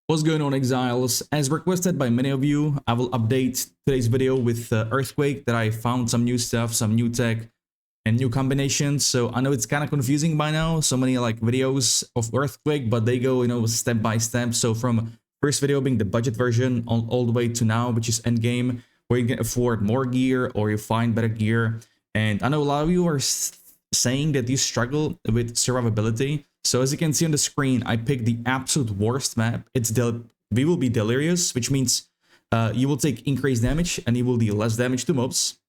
What's going on, Exiles? As requested by many of you, I will update today's video with Earthquake, that I found some new stuff, some new tech, and new combinations. So I know it's kind of confusing by now, so many like videos of Earthquake, but they go, step by step. So from first video being the budget version all the way to now, which is endgame, where you can afford more gear or you find better gear. And I know a lot of you are saying that you struggle with survivability. So as you can see on the screen, I picked the absolute worst map. We will be Delirious, which means you will take increased damage and you will deal less damage to mobs.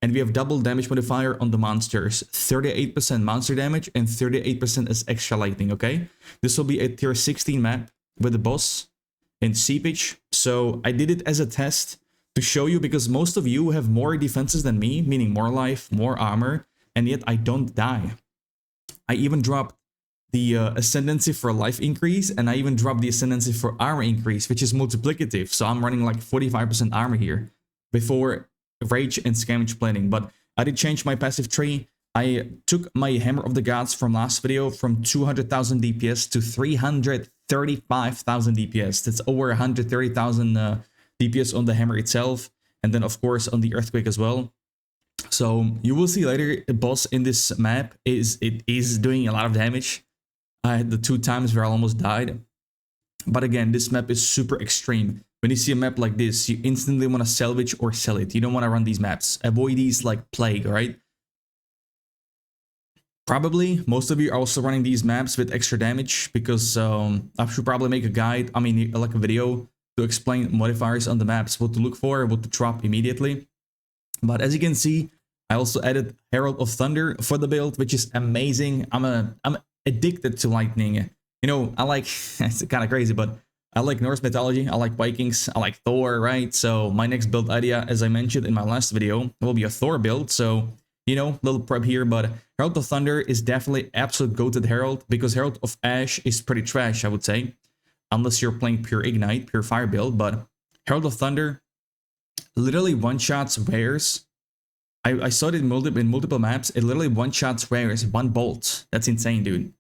And we have double damage modifier on the monsters, 38% monster damage and 38% as extra lightning, okay? This will be a tier 16 map with the boss in Seepage. So I did it as a test to show you, because most of you have more defenses than me, meaning more life, more armor, and yet I don't die. I even dropped the Ascendancy for life increase, and I even dropped the Ascendancy for armor increase, which is multiplicative. So I'm running like 45% armor here before Rage and Scavenge Planning. But I did change my passive tree. I took my Hammer of the Gods from last video from 200,000 DPS to 335,000 DPS. That's over 130,000 DPS on the Hammer itself, and then of course on the Earthquake as well. So you will see later, the boss in this map is doing a lot of damage. I had the 2 times where I almost died. But again, this map is super extreme. When you see a map like this, you instantly want to salvage or sell it. You don't want to run these maps. Avoid these like plague, right? Probably most of you are also running these maps with extra damage, because I should probably make a guide, like a video to explain modifiers on the maps, what to look for, what to drop immediately. But as you can see, I also added Herald of Thunder for the build, which is amazing. I'm addicted to lightning. I like, it's kind of crazy, but I like Norse mythology, I like Vikings, I like Thor, right? So my next build idea, as I mentioned in my last video, will be a Thor build. So, little prep here, but Herald of Thunder is definitely absolute goated Herald, because Herald of Ash is pretty trash, I would say. Unless you're playing pure Ignite, pure Fire build, but Herald of Thunder literally one-shots wares. I saw it in multiple maps. It literally one-shots wares, 1 bolt. That's insane, dude.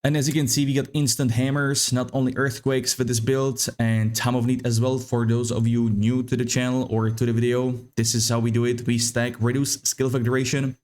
And as you can see, we got instant hammers, not only earthquakes for this build, and Time of Need as well. For those of you new to the channel or to the video, this is how we do it. We stack reduce skill effect duration.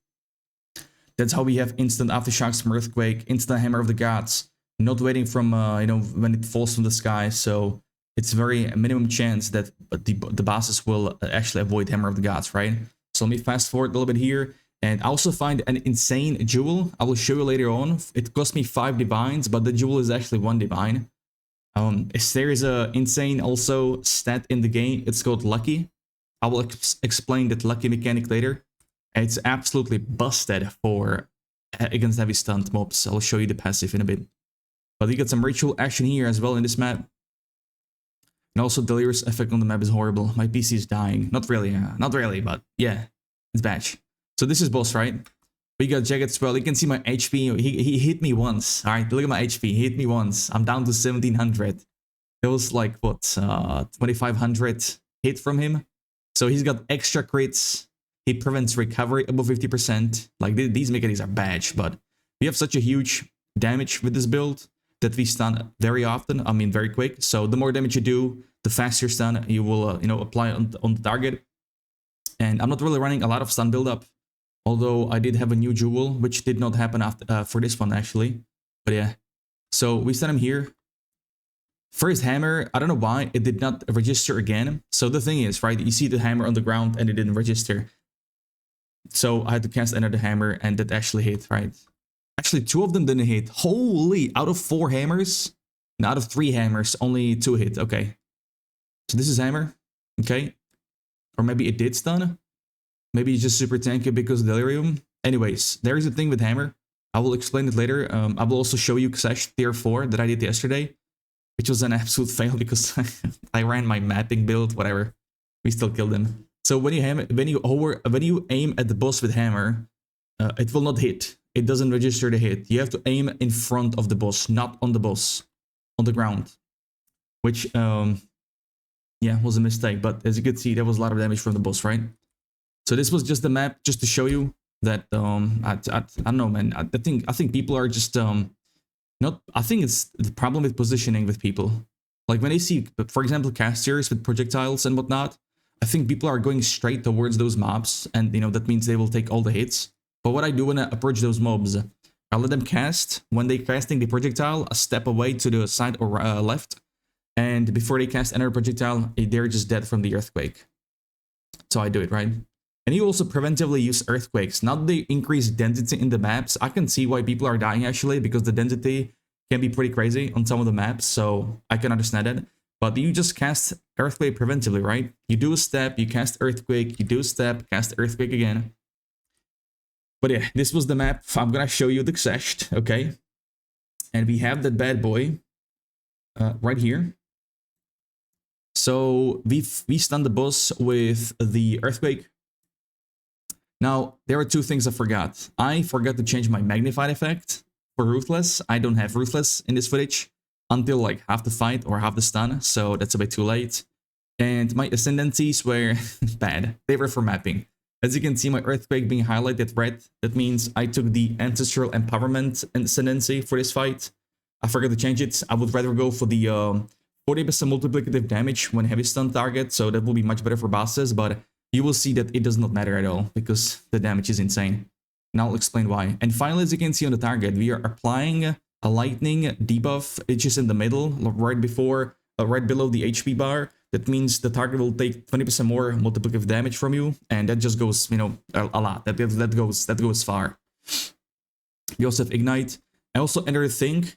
That's how we have instant aftershocks from earthquake, instant hammer of the gods, not waiting from when it falls from the sky. So it's very minimum chance that the bosses will actually avoid Hammer of the Gods, right? So let me fast forward a little bit here. And I also find an insane jewel. I will show you later on. It cost me 5 divines, but the jewel is actually 1 divine. There is a insane also stat in the game. It's called Lucky. I will explain that Lucky mechanic later. It's absolutely busted for against heavy stunt mobs. I'll show you the passive in a bit. But you got some ritual action here as well in this map. And also, Delirious effect on the map is horrible. My PC is dying. Not really, but yeah, it's bad. So this is boss, right? We got Jagged Swell. You can see my HP. He hit me once. All right, look at my HP. He hit me once. I'm down to 1700. It was like, what, 2500 hit from him. So he's got extra crits. He prevents recovery above 50%. Like, these mechanics are bad, but we have such a huge damage with this build that we stun very often, very quick. So the more damage you do, the faster stun you will, apply on the target. And I'm not really running a lot of stun build-up, although I did have a new jewel, which did not happen after for this one, actually. But yeah, so we stun him here. First hammer, I don't know why it did not register again. So the thing is, right, you see the hammer on the ground and it didn't register. So I had to cast another hammer and that actually hit, right? Actually, 2 of them didn't hit. Holy, out of 4 hammers, and out of 3 hammers, only 2 hit. Okay. So this is hammer. Okay. Or maybe it did stun. Maybe it's just super tanky because of delirium. Anyways, there is a thing with hammer. I will explain it later. I will also show you Xesht tier 4 that I did yesterday, which was an absolute fail because I ran my mapping build, whatever. We still killed him. So when you aim at the boss with hammer, it will not hit. It doesn't register the hit. You have to aim in front of the boss, not on the boss, on the ground. Which, yeah, was a mistake. But as you can see, there was a lot of damage from the boss, right? So this was just the map, just to show you that, I don't know, man. I think people are just Not, I think it's the problem with positioning with people. Like when they see, for example, casters with projectiles and whatnot, I think people are going straight towards those mobs, and you know that means they will take all the hits. But what I do when I approach those mobs, I let them cast. When they casting the projectile, a step away to the side or left, and before they cast another projectile, they're just dead from the earthquake. So I do it, right? And you also preventively use earthquakes. Now that they increase density in the maps, I can see why people are dying actually, because the density can be pretty crazy on some of the maps, so I can understand it. But you just cast earthquake preventively, right? You do a step, you cast earthquake, you do a step, cast earthquake again. But yeah, this was the map. I'm gonna show you the Xesht, okay? And we have that bad boy right here. So we stunned the boss with the earthquake. Now, there are two things I forgot. I forgot to change my magnified effect for Ruthless. I don't have Ruthless in this footage until like half the fight or half the stun, so that's a bit too late. And my Ascendancies were bad. They were for mapping. As you can see, my Earthquake being highlighted red, that means I took the Ancestral Empowerment Ascendancy for this fight. I forgot to change it. I would rather go for the 40% multiplicative damage when heavy stun target, so that will be much better for bosses, but you will see that it does not matter at all, because the damage is insane. And I'll explain why. And finally, as you can see on the target, we are applying a lightning debuff, which is in the middle, right before, right below the HP bar. That means the target will take 20% more multiplicative damage from you, and that just goes, you know, a lot. That goes far. You also have Ignite. I also another thing,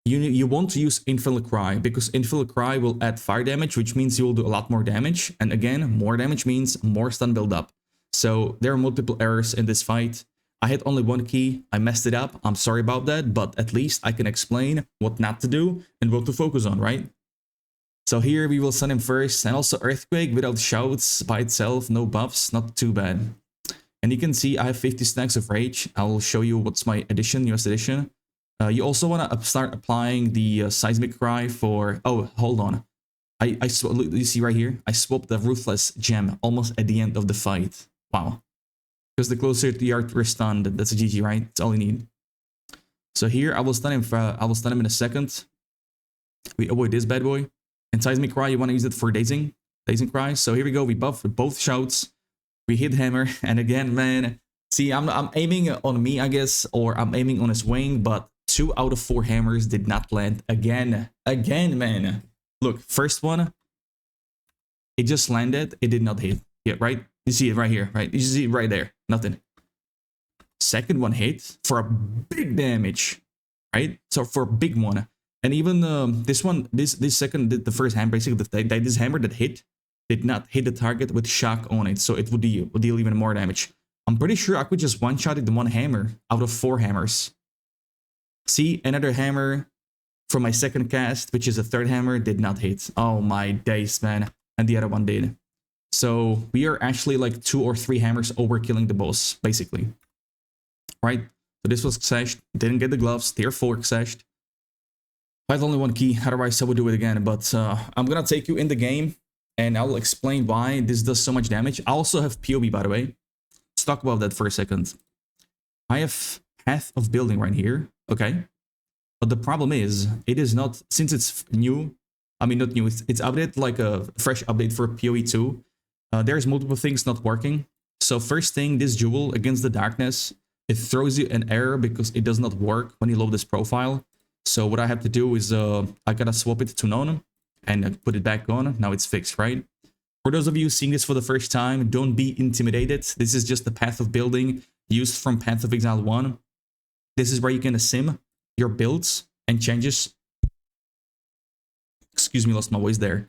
you want to use Infinite Cry, because Infinite Cry will add fire damage, which means you will do a lot more damage. And again, more damage means more stun build up. So there are multiple errors in this fight. I had only one key, I messed it up, I'm sorry about that, but at least I can explain what not to do and what to focus on, right? So here we will send him first, and also Earthquake without shouts by itself, no buffs, not too bad. And you can see I have 50 stacks of Rage. I'll show you what's my addition, newest addition. You also want to start applying the Seismic Cry for... Oh, hold on. You see right here? I swapped the Ruthless gem almost at the end of the fight. Wow. Because the closer you are to your stun, that's a GG, right? That's all you need. So here I will stun him in a second. We avoid this bad boy. And Seismic Cry, you want to use it for Dazing Cry. So here we go, we buff with both shouts. We hit Hammer, and again, man, see, I'm aiming on me, I guess, or I'm aiming on his wing, but 2 out of 4 hammers did not land again. Again, man. Look, first one, it just landed, it did not hit. Yeah, right? You see it right here, right? You see it right there, nothing. Second one hit for a big damage, right? So for a big one. And even this one, this second, the first hammer, basically, this hammer that hit did not hit the target with shock on it, so it would deal even more damage. I'm pretty sure I could just one-shot it in 1 hammer out of 4 hammers. See, another hammer from my second cast, which is a 3rd hammer, did not hit. Oh my days, man. And the other one did. So we are actually like 2 or 3 hammers overkilling the boss, basically. Right? So this was Xesht, didn't get the gloves, tier 4 Xesht. I have only 1 key, otherwise I would do it again, but I'm gonna take you in the game, and I'll explain why this does so much damage. I also have POB, by the way. Let's talk about that for a second. I have Path of Building right here, okay? But the problem is, it is not, since it's new, I mean not new, it's updated, like a fresh update for PoE 2. There's multiple things not working. So first thing, this jewel against the darkness, it throws you an error because it does not work when you load this profile. So what I have to do is I gotta swap it to none and put it back on. Now it's fixed, right? For those of you seeing this for the first time, don't be intimidated. This is just the Path of Building used from Path of Exile 1. This is where you can sim your builds and changes. Excuse me, lost my voice there.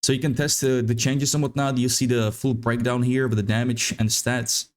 So you can test the changes and whatnot. You see the full breakdown here with the damage and stats.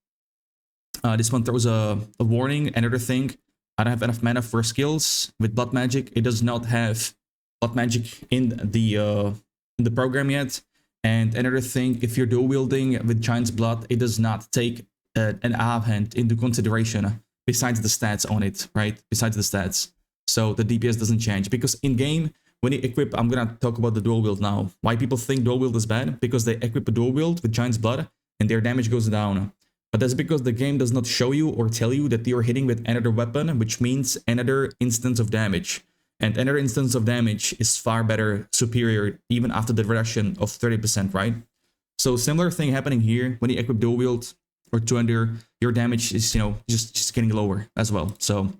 This one throws a warning. Another thing, I don't have enough mana for skills with Blood Magic. It does not have Blood Magic in the program yet. And another thing, if you're dual wielding with Giant's Blood, it does not take an hand into consideration besides the stats on it, right? Besides the stats. So the DPS doesn't change, because in game, when you equip, I'm gonna talk about the dual wield now. Why people think dual wield is bad? Because they equip a dual wield with Giant's Blood and their damage goes down. But that's because the game does not show you or tell you that you're hitting with another weapon, which means another instance of damage. And another instance of damage is far better, superior, even after the reduction of 30%, right? So similar thing happening here when you equip dual wield or two under, your damage is, just getting lower as well. So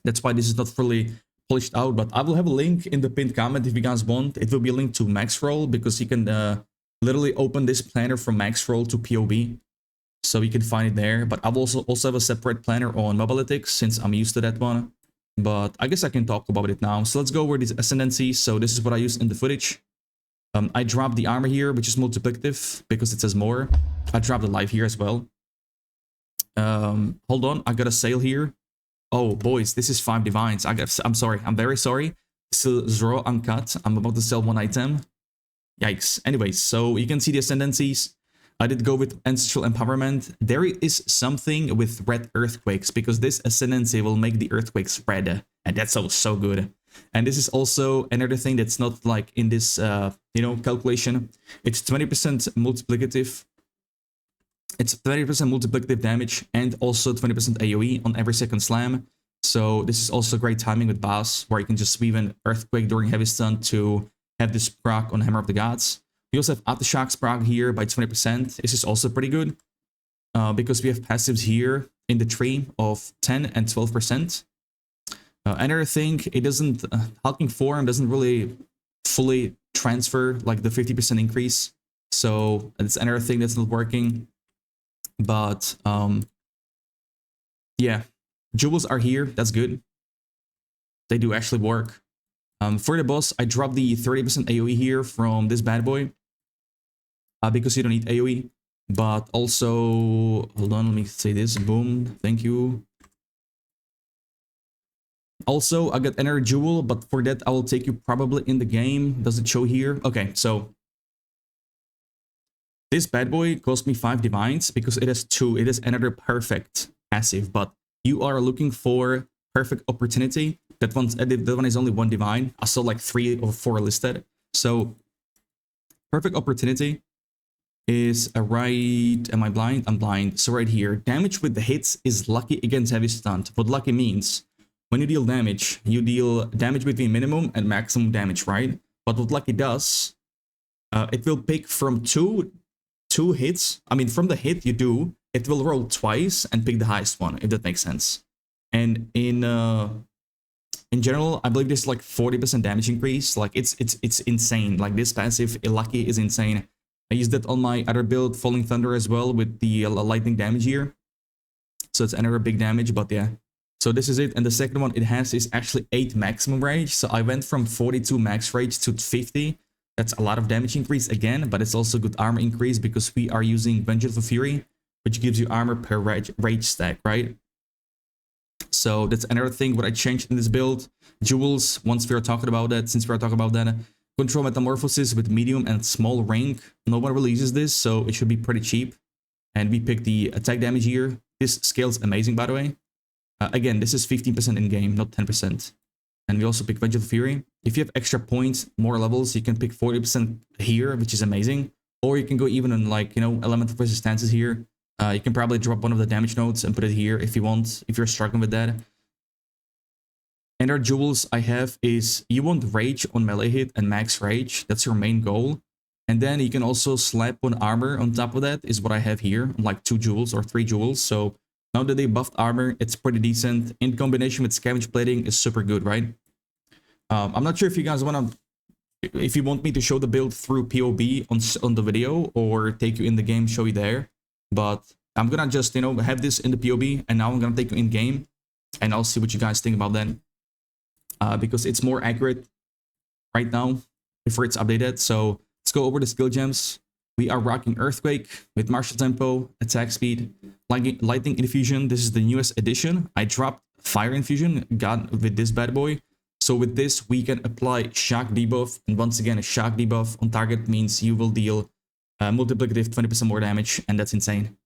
that's why this is not fully polished out, but I will have a link in the pinned comment if you guys want. It will be a link to max roll because you can literally open this planner from max roll to POB. So you can find it there, but I will also have a separate planner on Mobalytics since I'm used to that one. But I guess I can talk about it now. So let's go over this Ascendancy. So this is what I use in the footage. I dropped the armor here, which is multiplicative because it says more. I dropped the life here as well. Hold on, I got a sale here. Oh, boys, this is 5 divines. I'm sorry, I'm very sorry. This is raw uncut. I'm about to sell one item. Yikes. Anyways, so you can see the Ascendancies. I did go with Ancestral Empowerment. There is something with red earthquakes because this Ascendancy will make the earthquakes red. And that's so good. And this is also another thing that's not like in this, calculation. It's 20% multiplicative. It's 30% multiplicative damage and also 20% AoE on every second slam. So this is also great timing with Boss, where you can just weave in Earthquake during heavy stun to have this proc on Hammer of the Gods. We also have Aftershocks proc here by 20%. This is also pretty good because we have passives here in the tree of 10 and 12%. Another thing, it doesn't, Hulking Form doesn't really fully transfer like the 50% increase. So it's another thing that's not working. But yeah, jewels are here. That's good. They do actually work. For the boss, I dropped the 30% AoE here from this bad boy because you don't need AoE. But also, hold on, let me say this. Boom. Thank you. Also, I got another jewel, but for that, I will take you probably in the game. Does it show here? Okay, so this bad boy cost me 5 divines because it has 2. It is another perfect passive, but you are looking for perfect opportunity. That one is only 1 divine. I saw like 3 or 4 listed. So perfect opportunity is right. Am I blind? I'm blind. So right here, damage with the hits is lucky against heavy stunt. What lucky means, when you deal damage between minimum and maximum damage, right? But what lucky does, it will pick from two hits. I mean, from the hit you do, it will roll twice and pick the highest one, if that makes sense. And in general, I believe this is like 40% damage increase. Like it's insane. Like this passive lucky is insane. I used that on my other build, Falling Thunder, as well with the lightning damage here. So it's another big damage, but yeah. So this is it. And the second one it has is actually 8 maximum rage. So I went from 42 max rage to 50. That's a lot of damage increase again, but it's also good armor increase because we are using Vengeance of Fury, which gives you armor per rage stack, right? So that's another thing what I changed in this build. Jewels, once we are talking about that, since we are talking about that. Control Metamorphosis with medium and small rank. No one really uses this, so it should be pretty cheap. And we picked the attack damage here. This scales amazing, by the way. Again, this is 15% in-game, not 10%. And we also pick Vengeance of Fury. If you have extra points, more levels, you can pick 40% here, which is amazing. Or you can go even on like, elemental resistances here. You can probably drop one of the damage nodes and put it here if you want, if you're struggling with that. And our jewels I have is you want rage on melee hit and max rage. That's your main goal. And then you can also slap on armor on top of that is what I have here, like 2 jewels or 3 jewels. So now that they buffed armor, it's pretty decent. In combination with scavenge plating is super good, right? I'm not sure if you guys if you want me to show the build through POB on the video or take you in the game, show you there. But I'm gonna just, have this in the POB and now I'm gonna take you in game and I'll see what you guys think about that. Because it's more accurate right now before it's updated. So let's go over the skill gems. We are rocking Earthquake with Martial Tempo, Attack Speed, Lightning Infusion. This is the newest addition. I dropped Fire Infusion, got with this bad boy. So with this, we can apply Shock debuff. And once again, a Shock debuff on target means you will deal multiplicative 20% more damage. And that's insane.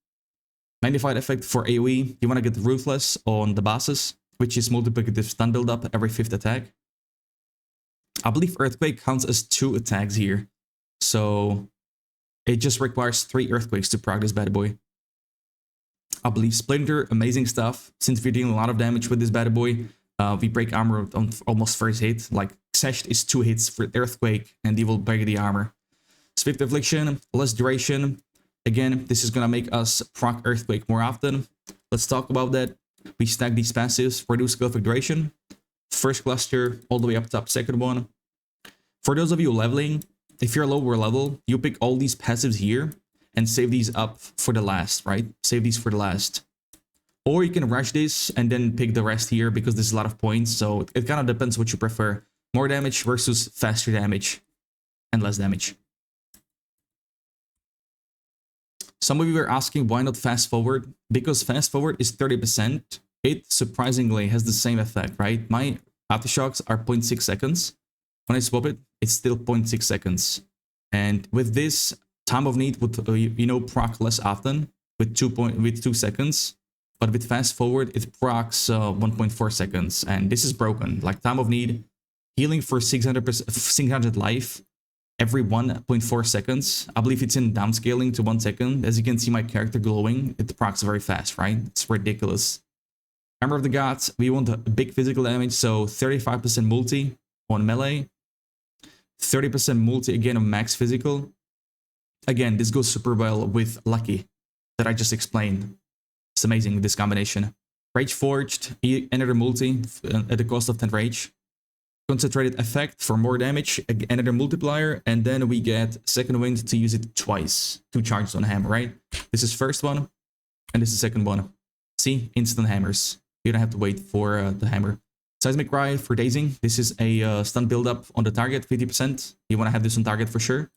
Magnified effect for AoE. You want to get Ruthless on the bosses, which is multiplicative stun build up every 5th attack. I believe Earthquake counts as 2 attacks here. So it just requires 3 Earthquakes to proc this bad boy. I believe Splinter, amazing stuff. Since we're dealing a lot of damage with this bad boy, we break armor on almost first hit. Like Xesht is 2 hits for Earthquake, and he will break the armor. Swift Affliction, less duration. Again, this is gonna make us proc Earthquake more often. Let's talk about that. We stack these passives, reduce skill effect duration. First cluster, all the way up top, second one. For those of you leveling, if you're lower level, you pick all these passives here and save these up for the last, right? Save these for the last. Or you can rush this and then pick the rest here because there's a lot of points. So it kind of depends what you prefer. More damage versus faster damage and less damage. Some of you are asking why not fast forward? Because fast forward is 30%. It surprisingly has the same effect, right? My aftershocks are 0.6 seconds. When I swap it, it's still 0.6 seconds. And with this, time of need would, proc less often with 2 seconds. But with fast forward, it procs 1.4 seconds. And this is broken. Like time of need, healing for 600 life every 1.4 seconds. I believe it's in downscaling to 1 second. As you can see my character glowing, it procs very fast, right? It's ridiculous. Hammer of the Gods, we want a big physical damage, so 35% multi on melee. 30% multi again on max physical. Again, this goes super well with Lucky that I just explained. It's amazing, this combination. Rage Forged, another multi at the cost of 10 rage. Concentrated effect for more damage, another multiplier, and then we get second wind to use it twice. 2 charges on hammer, right? This is first one, and this is second one. See, instant hammers. You don't have to wait for the hammer. Seismic Cry for dazing. This is a stun build-up on the target, 50%. You want to have this on target for sure.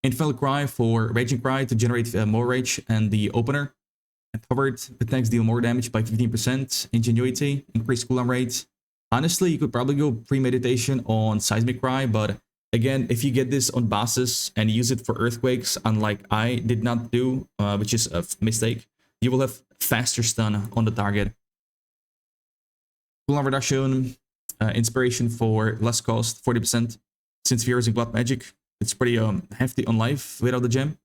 Infernal Cry for Raging Cry to generate more rage and the opener. Empowered attacks deal more damage by 15%. Ingenuity, increased cooldown rate. Honestly, you could probably go Premeditation on Seismic Cry, but again, if you get this on bosses and use it for Earthquakes, unlike I did not do, which is a mistake, you will have faster stun on the target. Cooldown reduction, inspiration for less cost, 40%. Since we are using Blood Magic, it's pretty hefty on life without the gem.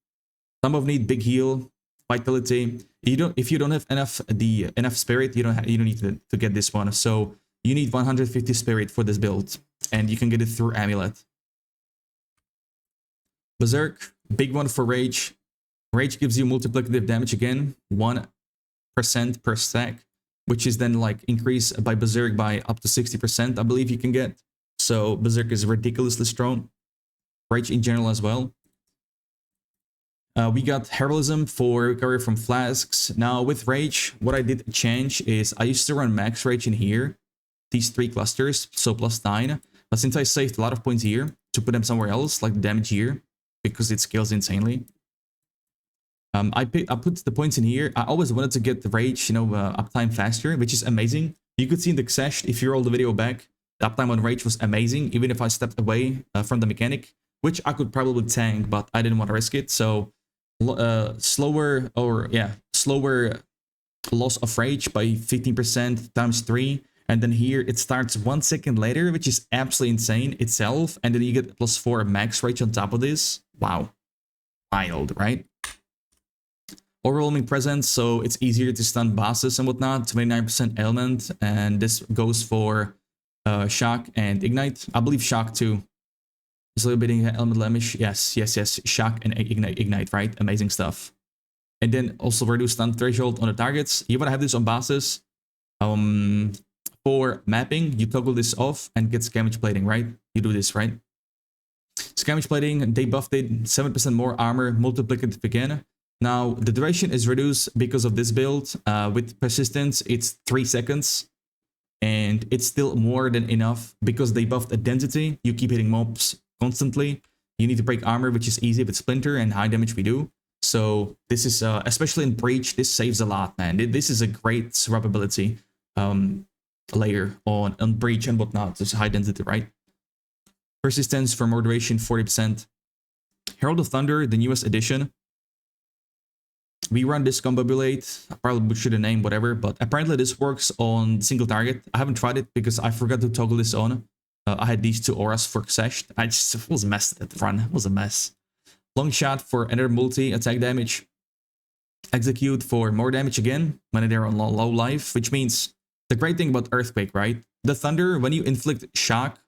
Time of need, big heal, vitality. If you don't have enough spirit, you don't need to get this one. So you need 150 spirit for this build, and you can get it through Amulet. Berserk, big one for Rage. Rage gives you multiplicative damage again, 1% per stack, which is then like increased by Berserk by up to 60%, I believe you can get. So Berserk is ridiculously strong. Rage in general as well. We got Heroism for recovery from flasks. Now with Rage, what I did change is I used to run max Rage in here, these 3 clusters, so +9. But since I saved a lot of points here to put them somewhere else, like the damage here, because it scales insanely. I put the points in here. I always wanted to get the Rage, uptime faster, which is amazing. You could see in the Xesht, if you roll the video back, the uptime on Rage was amazing, even if I stepped away from the mechanic, which I could probably tank, but I didn't want to risk it. So slower loss of Rage by 15% times 3. And then here it starts 1 second later, which is absolutely insane itself. And then you get +4 max Rage on top of this. Wow. Wild, right? Overwhelming Presence, so it's easier to stun bosses and whatnot. 29% ailment, and this goes for Shock and Ignite. I believe Shock too. Is a little bit element blemish. Yes. Shock and Ignite, right? Amazing stuff. And then also reduce stun threshold on the targets. You want to have this on bosses. For mapping, you toggle this off and get Scavenge Plating, right? You do this, right? Scavenge Plating, they buffed it, 7% more armor, multiplicative again. Now, the duration is reduced because of this build. With Persistence, it's 3 seconds. And it's still more than enough because they buffed Identity. You keep hitting mobs constantly. You need to break armor, which is easy with Splinter and high damage we do. So this is, especially in Breach, this saves a lot, man. This is a great survivability layer on Breach and whatnot. It's high density, right? Persistence for more duration, 40%. Herald of Thunder, the newest edition. We run this combo bullet. I probably butchered the name, whatever, but apparently this works on single target. I haven't tried it because I forgot to toggle this on. I had these 2 auras for Xesht. I just was a mess at the run. It was a mess. Long shot for another multi attack damage. Execute for more damage again when they're on low life, which means the great thing about Earthquake, right? The Thunder, when you inflict shock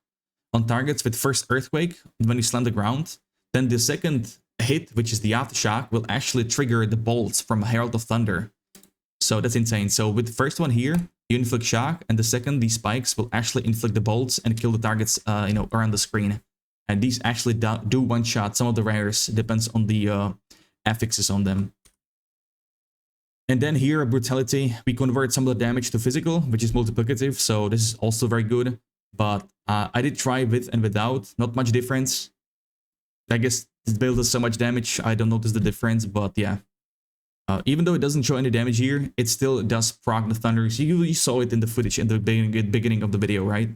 on targets with first Earthquake, when you slam the ground, then the second hit, which is the Aftershock, will actually trigger the bolts from Herald of Thunder. So that's insane. So with the first one here, you inflict shock, and the second, these spikes will actually inflict the bolts and kill the targets, around the screen. And these actually do one shot. Some of the rares depends on the affixes on them. And then here, Brutality, we convert some of the damage to physical, which is multiplicative, so this is also very good. But I did try with and without, not much difference. I guess this build does so much damage, I don't notice the difference, but yeah. Even though it doesn't show any damage here, it still does proc the Thunders. You saw it in the footage in the beginning of the video, right?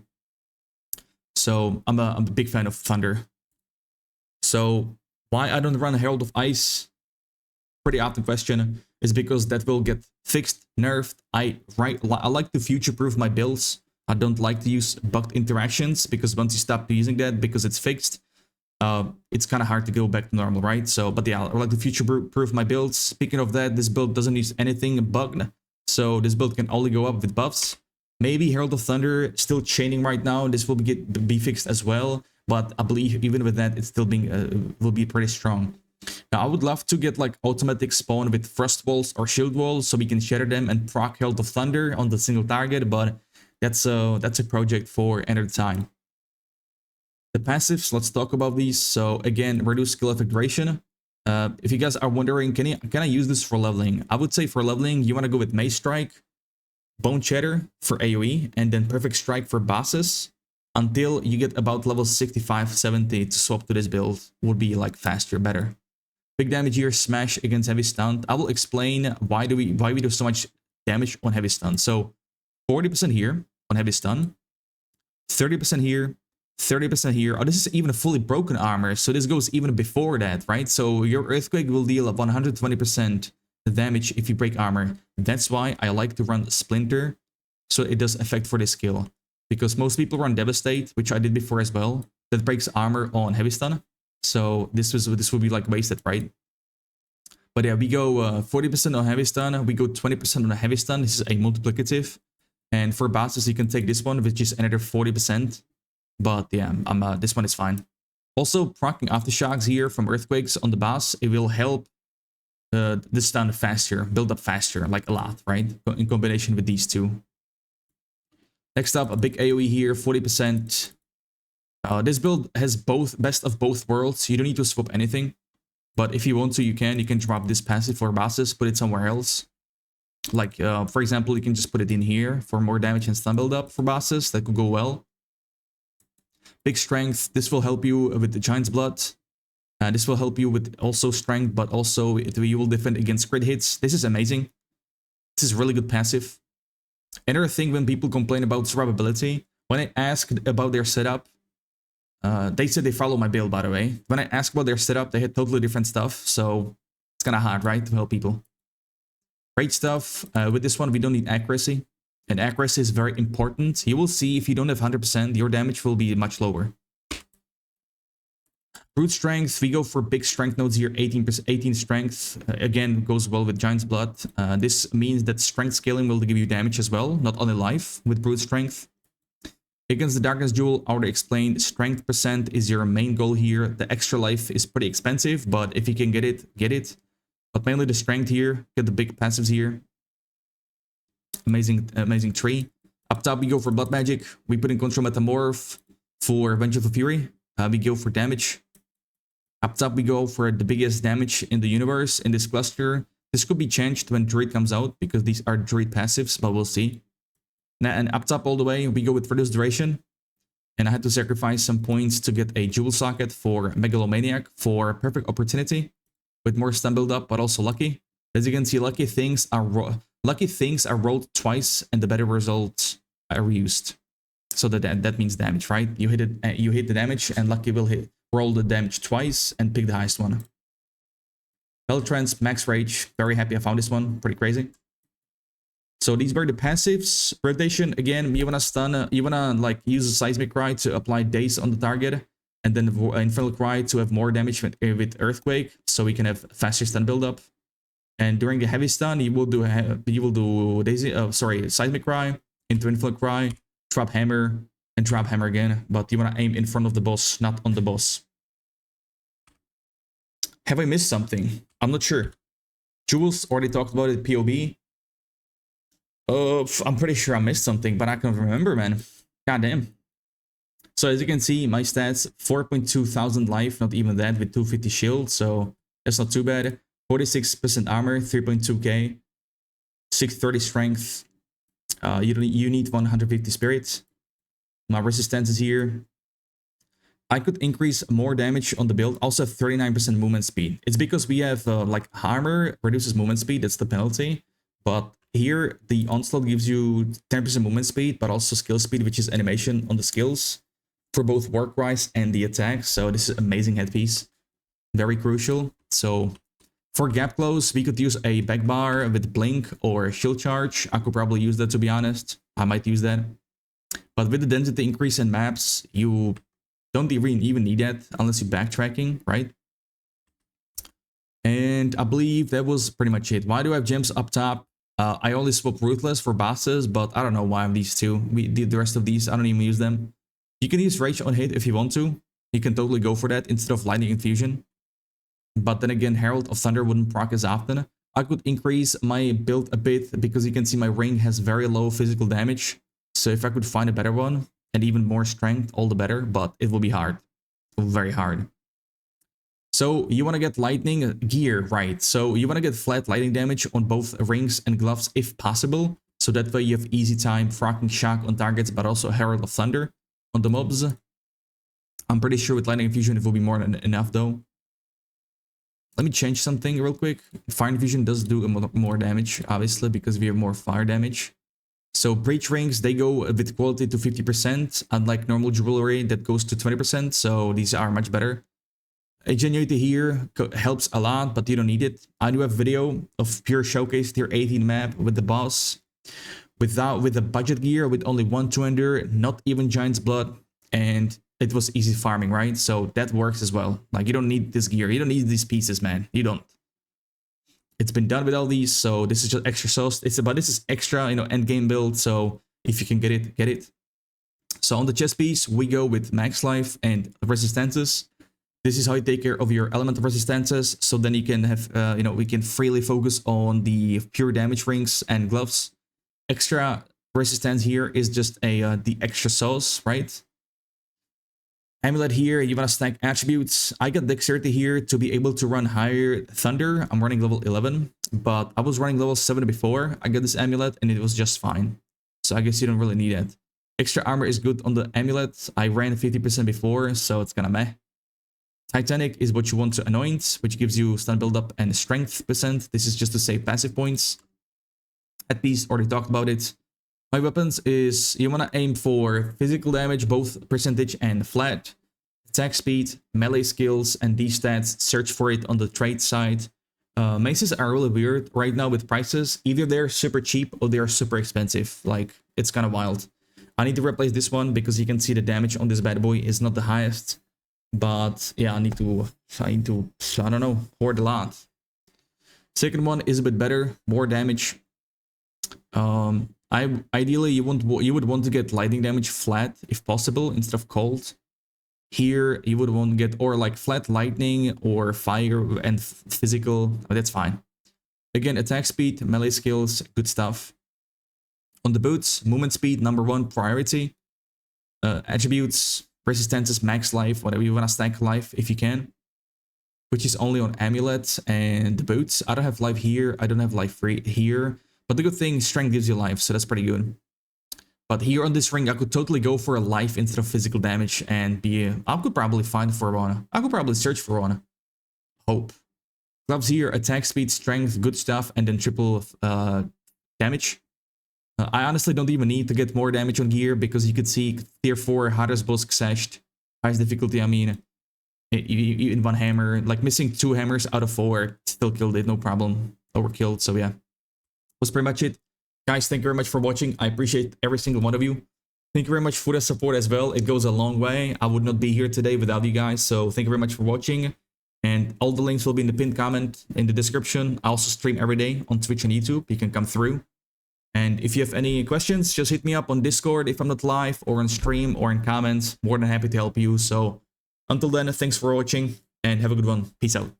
So I'm a big fan of Thunder. So why I don't run Herald of Ice? Pretty often question is because that will get fixed, nerfed. I like to future-proof my builds. I don't like to use bugged interactions because once you stop using that because it's fixed, it's kind of hard to go back to normal, right? So, but yeah, I like to future-proof my builds. Speaking of that, this build doesn't use anything bugged, so this build can only go up with buffs. Maybe Herald of Thunder still chaining right now. This will be fixed as well, but I believe even with that, it's still will be pretty strong. Now, I would love to get like automatic spawn with Frost Walls or Shield Walls so we can shatter them and proc Herald of Thunder on the single target, but that's a project for another time. The passives, let's talk about these. So again, reduce skill effect duration. If you guys are wondering, can I use this for leveling? I would say for leveling, you want to go with Mace Strike, Bone Shatter for AoE, and then Perfect Strike for bosses until you get about level 65-70 to swap to this build. Would be like faster, better. Big damage here, Smash against Heavy Stun. I will explain why we do so much damage on Heavy Stun. So 40% here on Heavy Stun, 30% here, 30% here. Oh, this is even a fully broken armor, so this goes even before that, right? So your Earthquake will deal 120% damage if you break armor. That's why I like to run Splinter, so it does effect for this skill. Because most people run Devastate, which I did before as well, that breaks armor on Heavy Stun. So this will be like wasted, right? But yeah, we go 40% on Heavy Stun, we go 20% on a Heavy Stun. This is a multiplicative. And for bosses, you can take this one, which is another 40%. But yeah, this one is fine. Also, proccing Aftershocks here from Earthquakes on the boss, it will help the stun faster, build up faster, like a lot, right? In combination with these two. Next up, a big AoE here, 40%. This build has best of both worlds. You don't need to swap anything. But if you want to, you can drop this passive for bosses, put it somewhere else. Like, for example, you can just put it in here for more damage and stun build up for bosses. That could go well. Big Strength, this will help you with the Giant's Blood. This will help you with also strength, but also you will defend against crit hits. This is amazing. This is really good passive. Another thing when people complain about survivability, when I asked about their setup, they said they follow my build, by the way. When I asked about their setup, they had totally different stuff, so it's kind of hard, right, to help people. Great stuff. With this one, we don't need accuracy. And accuracy is very important. You will see if you don't have 100%, your damage will be much lower. Brute Strength, we go for big strength nodes here, 18 strength. Again, goes well with Giant's Blood. This means that strength scaling will give you damage as well, not only life with Brute Strength. Against the Darkness Jewel, I already explained, strength percent is your main goal here. The extra life is pretty expensive, but if you can get it, get it. But mainly the strength here, get the big passives here. Amazing tree. Up top, we go for Blood Magic. We put in Control Metamorph for Vengeful Fury. We go for damage. Up top, we go for the biggest damage in the universe in this cluster. This could be changed when Druid comes out because these are Druid passives, but we'll see. And up top all the way, we go with Reduced Duration. And I had to sacrifice some points to get a Jewel Socket for Megalomaniac for Perfect Opportunity with more stun build up, but also Lucky. As you can see, lucky things are rolled twice, and the better results are reused. So that means damage, right? You hit the damage, and lucky will roll the damage twice and pick the highest one. Beltrance, Max Rage, very happy I found this one, pretty crazy. So these were the passives. Rotation, again, you wanna stun, you wanna like use a Seismic Cry to apply Daze on the target, and then Infernal Cry to have more damage with Earthquake, so we can have faster stun build up. And during the heavy stun, you will do Daisy, Seismic Cry, into Infinite Cry, Trap Hammer, and Trap Hammer again. But you want to aim in front of the boss, not on the boss. Have I missed something? I'm not sure. Jules already talked about it. POB. I'm pretty sure I missed something, but I can't remember, man. God damn. So as you can see, my stats 4.2 thousand life, not even that, with 250 shield. So that's not too bad. 46% armor, 3.2k, 630 strength. You need 150 spirits. My resistance is here. I could increase more damage on the build. Also 39% movement speed. It's because we have like armor reduces movement speed. That's the penalty. But here the onslaught gives you 10% movement speed, but also skill speed, which is animation on the skills for both work rise and the attack. So this is amazing headpiece. Very crucial. So for gap close, we could use a back bar with blink or shield charge. I could probably use that, to be honest. I might use that. But with the density increase in maps, you don't even need that unless you're backtracking, right? And I believe that was pretty much it. Why do I have gems up top? I only swap Ruthless for bosses, but I don't know why I have these two. The rest of these, I don't even use them. You can use Rage on hit if you want to. You can totally go for that instead of Lightning Infusion. But then again, Herald of Thunder wouldn't proc as often. I could increase my build a bit because you can see my ring has very low physical damage. So if I could find a better one and even more strength, all the better, but it will be hard. Very hard. So you want to get lightning gear, right? So you want to get flat lightning damage on both rings and gloves if possible. So that way you have easy time frocking shock on targets, but also Herald of Thunder on the mobs. I'm pretty sure with lightning infusion it will be more than enough though. Let me change something real quick. Fire infusion does do more damage, obviously, because we have more fire damage. So breach rings, they go with quality to 50%, unlike normal jewelry that goes to 20%. So these are much better. Ingenuity here helps a lot, but you don't need it. I do have video of pure showcase tier 18 map with the boss, with the budget gear, with only 1 not even Giant's Blood, and it was easy farming, right? So that works as well. Like, you don't need this gear, you don't need these pieces, man. You don't. It's been done with all these, so this is just extra sauce. This is extra, end game build. So if you can get it, get it. So on the chest piece, we go with max life and resistances. This is how you take care of your element resistances. So then you can have, we can freely focus on the pure damage rings and gloves. Extra resistance here is just the extra sauce, right? Amulet here, you want to stack attributes. I got dexterity here to be able to run higher thunder. I'm running level 11, but I was running level 7 before I got this amulet and it was just fine. So I guess you don't really need it. Extra armor is good on the amulet. I ran 50% before, so it's kind of meh. Titanic is what you want to anoint, which gives you stun buildup and strength %. This is just to save passive points. At least already talked about it. My weapons is, you want to aim for physical damage, both percentage and flat, attack speed, melee skills, and these stats, search for it on the trade side. Maces are really weird right now with prices. Either they're super cheap or they're super expensive. Like, it's kind of wild. I need to replace this one because you can see the damage on this bad boy is not the highest. But yeah, I need to, I don't know, hoard a lot. Second one is a bit better, more damage. Ideally you would want to get lightning damage flat if possible instead of cold. Here you would want to get or like flat lightning or fire and physical. Oh, that's fine. Again, attack speed, melee skills, good stuff. On the boots, movement speed #1 priority. Attributes, resistances, max life, whatever you want to stack life if you can, which is only on amulets and the boots. I don't have life here. I don't have life free here. But the good thing, strength gives you life, so that's pretty good. But here on this ring, I could totally go for a life instead of physical damage and be... I could probably find for one. I could probably search for one. Hope. Gloves here, attack speed, strength, good stuff, and then triple damage. I honestly don't even need to get more damage on gear because you could see tier 4, hardest boss Xesht. Highest difficulty, I mean, in one hammer. Like missing 2 hammers out of 4, still killed it, no problem. Overkilled, so yeah. Was pretty much it. Guys, thank you very much for watching. I appreciate every single one of you. Thank you very much for the support as well. It goes a long way. I would not be here today without you guys. So thank you very much for watching. And all the links will be in the pinned comment in the description. I also stream every day on Twitch and YouTube. You can come through. And if you have any questions, just hit me up on Discord if I'm not live, or on stream, or in comments. More than happy to help you. So until then, thanks for watching and have a good one. Peace out.